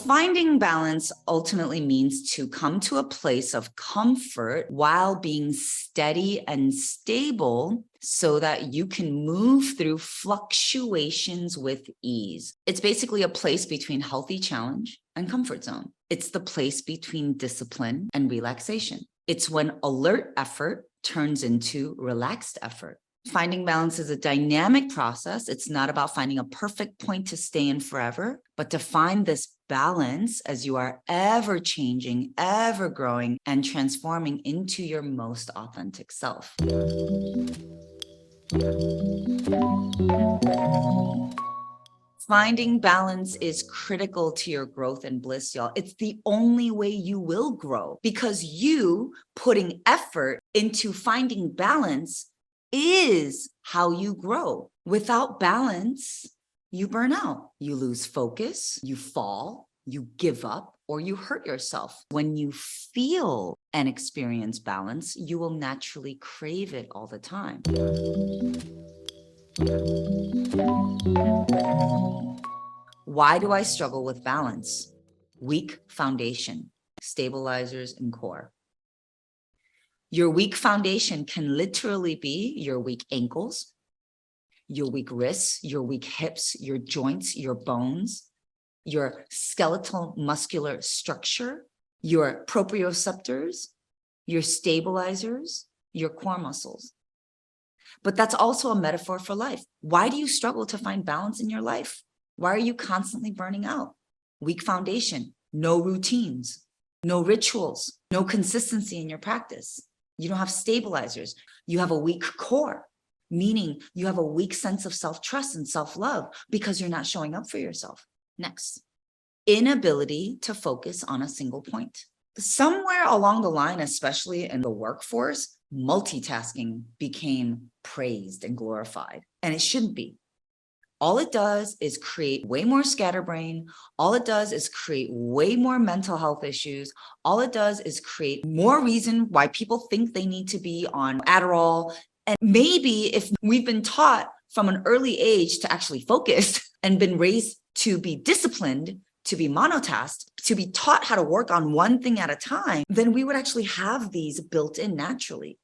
Finding balance ultimately means to come to a place of comfort while being steady and stable so that you can move through fluctuations with ease. It's basically a place between healthy challenge and comfort zone. It's the place between discipline and relaxation. It's when alert effort turns into relaxed effort. Finding balance is a dynamic process. It's not about finding a perfect point to stay in forever, but to find this balance as you are ever changing, ever growing, and transforming into your most authentic self. Finding balance is critical to your growth and bliss, y'all. It's the only way you will grow, because you putting effort into finding balance is how you grow. Without balance, you burn out, you lose focus, you fall, you give up, or you hurt yourself. When you feel and experience balance, you will naturally crave it all the time. Why do I struggle with balance? Weak foundation, stabilizers, and core. Your weak foundation can literally be your weak ankles, your weak wrists, your weak hips, your joints, your bones, your skeletal muscular structure, your proprioceptors, your stabilizers, your core muscles. But that's also a metaphor for life. Why do you struggle to find balance in your life? Why are you constantly burning out? Weak foundation, no routines, no rituals, no consistency in your practice. You don't have stabilizers. You have a weak core, meaning you have a weak sense of self-trust and self-love because you're not showing up for yourself. Next, inability to focus on a single point. Somewhere along the line, especially in the workforce, multitasking became praised and glorified, and it shouldn't be. All it does is create way more scatterbrain. All it does is create way more mental health issues. All it does is create more reason why people think they need to be on Adderall. And maybe if we've been taught from an early age to actually focus and been raised to be disciplined, to be monotasked, to be taught how to work on one thing at a time, then we would actually have these built in naturally.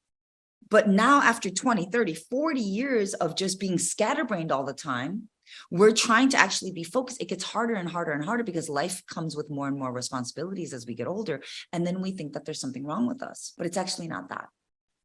But now after 20, 30, 40 years of just being scatterbrained all the time, we're trying to actually be focused. It gets harder and harder and harder because life comes with more and more responsibilities as we get older. And then we think that there's something wrong with us, but it's actually not that.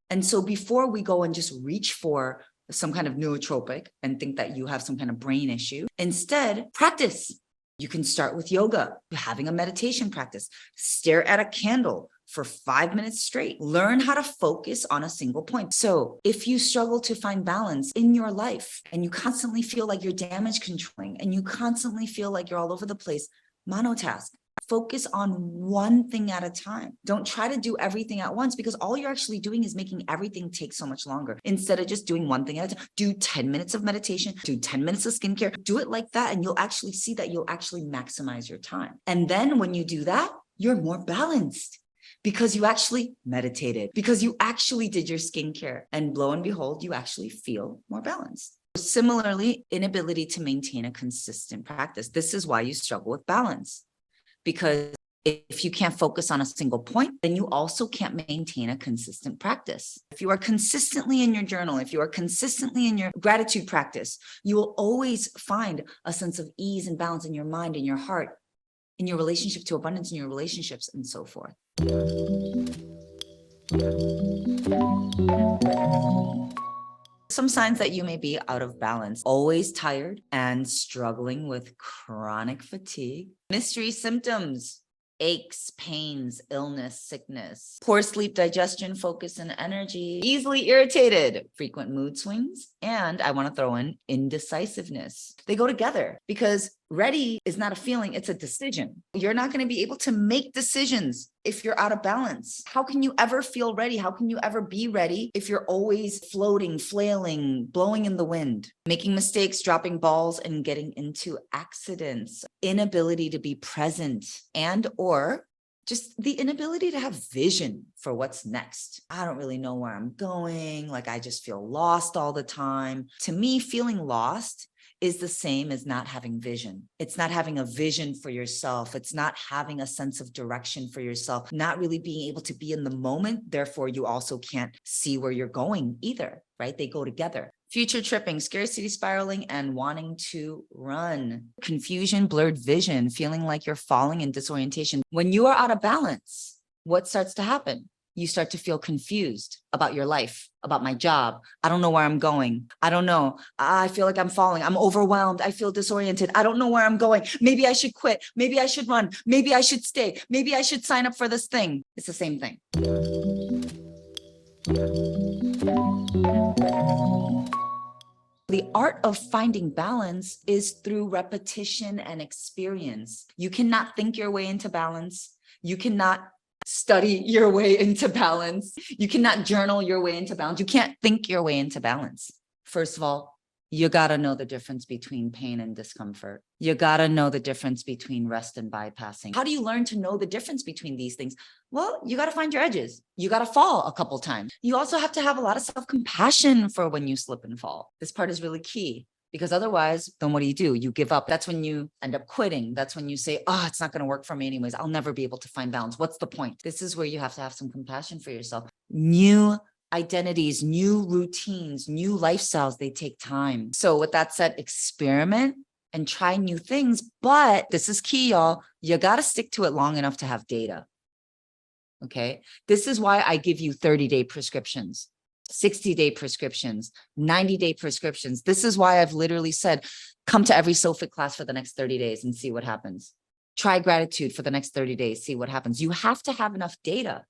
And so before we go and just reach for some kind of nootropic and think that you have some kind of brain issue, instead practice. You can start with yoga, having a meditation practice, stare at a candle for 5 minutes straight. Learn how to focus on a single point. So if you struggle to find balance in your life and you constantly feel like you're damage controlling and you constantly feel like you're all over the place, monotask. Focus on one thing at a time. Don't try to do everything at once, because all you're actually doing is making everything take so much longer. Instead of just doing one thing at a time, do 10 minutes of meditation, do 10 minutes of skincare, do it like that. And you'll actually see that you'll actually maximize your time. And then when you do that, you're more balanced because you actually meditated, because you actually did your skincare, and lo and behold, you actually feel more balanced. Similarly, inability to maintain a consistent practice. This is why you struggle with balance. Because if you can't focus on a single point, then you also can't maintain a consistent practice. If you are consistently in your journal, if you are consistently in your gratitude practice, you will always find a sense of ease and balance in your mind, in your heart, in your relationship to abundance, in your relationships, and so forth. Some signs that you may be out of balance: always tired and struggling with chronic fatigue, mystery symptoms, aches, pains, illness, sickness, poor sleep, digestion, focus, and energy, easily irritated, frequent mood swings, and I want to throw in indecisiveness. They go together because ready is not a feeling, it's a decision. You're not going to be able to make decisions if you're out of balance. How can you ever feel ready? How can you ever be ready if you're always floating, flailing, blowing in the wind, making mistakes, dropping balls, and getting into accidents? Inability to be present and or Just the inability to have vision for what's next. I don't really know where I'm going. Like, I just feel lost all the time. To me, feeling lost is the same as not having vision. It's not having a vision for yourself. It's not having a sense of direction for yourself, not really being able to be in the moment. Therefore, you also can't see where you're going either, right? They go together. Future tripping, scarcity spiraling, and wanting to run. Confusion, blurred vision, feeling like you're falling in disorientation. When you are out of balance, what starts to happen? You start to feel confused about your life, about my job. I don't know where I'm going. I don't know. I feel like I'm falling. I'm overwhelmed. I feel disoriented. I don't know where I'm going. Maybe I should quit. Maybe I should run. Maybe I should stay. Maybe I should sign up for this thing. It's the same thing. The art of finding balance is through repetition and experience. You cannot think your way into balance. You cannot study your way into balance. You cannot journal your way into balance. You can't think your way into balance. First of all, you got to know the difference between pain and discomfort. You got to know the difference between rest and bypassing. How do you learn to know the difference between these things? Well, you got to find your edges. You got to fall a couple times. You also have to have a lot of self-compassion for when you slip and fall. This part is really key, because otherwise, then what do? You give up. That's when you end up quitting. That's when you say, oh, it's not going to work for me anyways. I'll never be able to find balance. What's the point? This is where you have to have some compassion for yourself. New identities, new routines, new lifestyles, they take time. So with that said, experiment and try new things. But this is key, y'all. You got to stick to it long enough to have data. Okay. This is why I give you 30-day prescriptions, 60-day prescriptions, 90-day prescriptions. This is why I've literally said, come to every SoFit class for the next 30 days and see what happens. Try gratitude for the next 30 days, see what happens. You have to have enough data,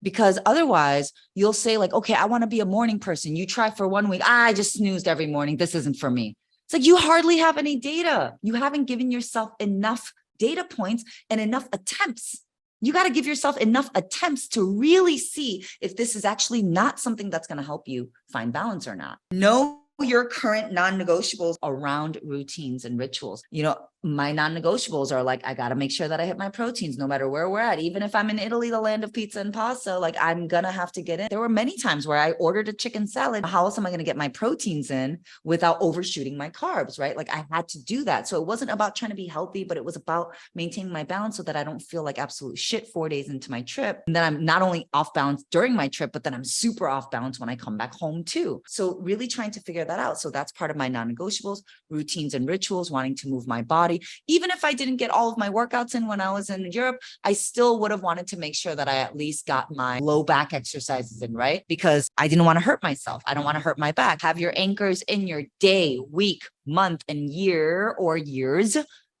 because otherwise you'll say like, okay, I want to be a morning person. You try for 1 week. I just snoozed every morning. This isn't for me. It's like, you hardly have any data. You haven't given yourself enough data points and enough attempts. You got to give yourself enough attempts to really see if this is actually not something that's going to help you find balance or not. Know your current non-negotiables around routines and rituals. You know, my non-negotiables are like, I got to make sure that I hit my proteins no matter where we're at. Even if I'm in Italy, the land of pizza and pasta, like, I'm going to have to get in. There were many times where I ordered a chicken salad. How else am I going to get my proteins in without overshooting my carbs, right? Like, I had to do that. So it wasn't about trying to be healthy, but it was about maintaining my balance so that I don't feel like absolute shit 4 days into my trip. And then I'm not only off balance during my trip, but then I'm super off balance when I come back home too. So really trying to figure that out. So that's part of my non-negotiables, routines and rituals, wanting to move my body. Even if I didn't get all of my workouts in when I was in Europe, I still would have wanted to make sure that I at least got my low back exercises in, right? Because I didn't want to hurt myself. I don't want to hurt my back. Have your anchors in your day, week, month, and year or years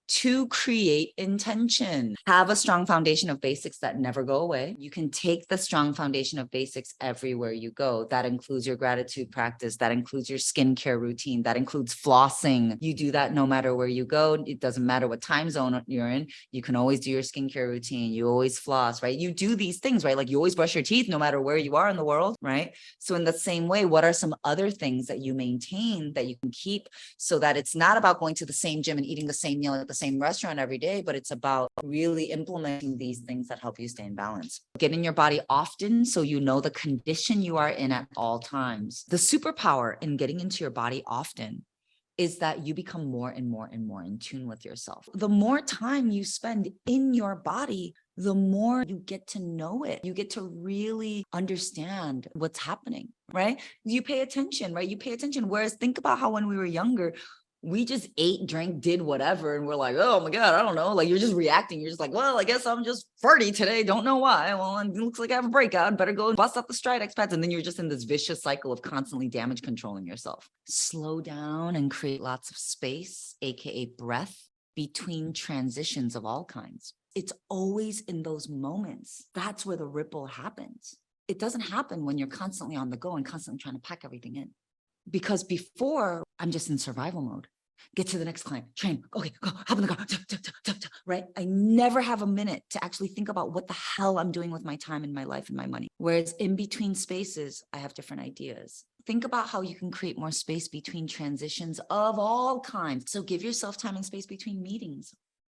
to create intention. Have a strong foundation of basics that never go away. You can take the strong foundation of basics everywhere you go. That includes your gratitude practice. That includes your skincare routine. That includes flossing. You do that no matter where you go. It doesn't matter what time zone you're in. You can always do your skincare routine. You always floss, right? You do these things, right? Like, you always brush your teeth no matter where you are in the world, right? So in the same way, what are some other things that you maintain that you can keep so that it's not about going to the same gym and eating the same meal at the same restaurant every day, but it's about really implementing these things that help you stay in balance. Get in your body often so you know the condition you are in at all times. The superpower in getting into your body often is that you become more and more and more in tune with yourself. The more time you spend in your body, the more you get to know it. You get to really understand what's happening, right? You pay attention, right? You pay attention. Whereas think about how when we were younger, we just ate, drank, did whatever. And we're like, oh my God, I don't know. Like, you're just reacting. You're just like, well, I guess I'm just farty today. Don't know why. Well, it looks like I have a breakout. Better go and bust out the Stridex pads. And then you're just in this vicious cycle of constantly damage controlling yourself. Slow down and create lots of space, AKA breath, between transitions of all kinds. It's always in those moments. That's where the ripple happens. It doesn't happen when you're constantly on the go and constantly trying to pack everything in. Because before, I'm just in survival mode. Get to the next client, train, okay, go, hop in the car, right? I never have a minute to actually think about what the hell I'm doing with my time and my life and my money. Whereas in between spaces, I have different ideas. Think about how you can create more space between transitions of all kinds. So give yourself time and space between meetings,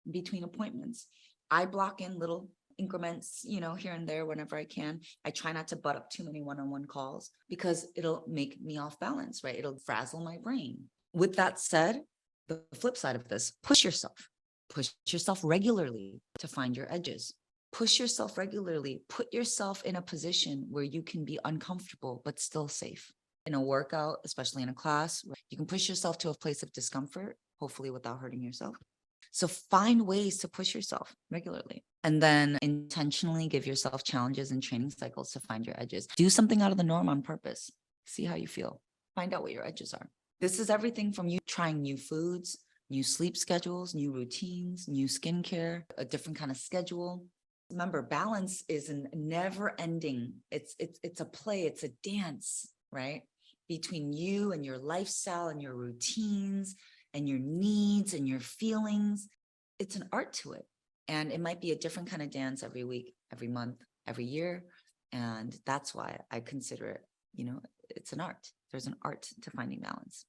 between appointments. I block in little increments, here and there whenever I can. I try not to butt up too many one-on-one calls because it'll make me off balance, right? It'll frazzle my brain. With that said, the flip side of this, push yourself regularly to find your edges. Push yourself regularly. Put yourself in a position where you can be uncomfortable, but still safe. In a workout, especially in a class, you can push yourself to a place of discomfort, hopefully without hurting yourself. So find ways to push yourself regularly, and then intentionally give yourself challenges and training cycles to find your edges. Do something out of the norm on purpose. See how you feel. Find out what your edges are. This is everything from you trying new foods, new sleep schedules, new routines, new skincare, a different kind of schedule. Remember, balance is a never ending. It's a play. It's a dance, right? Between you and your lifestyle and your routines and your needs and your feelings. It's an art to it. And it might be a different kind of dance every week, every month, every year. And that's why I consider it, it's an art. There's an art to finding balance.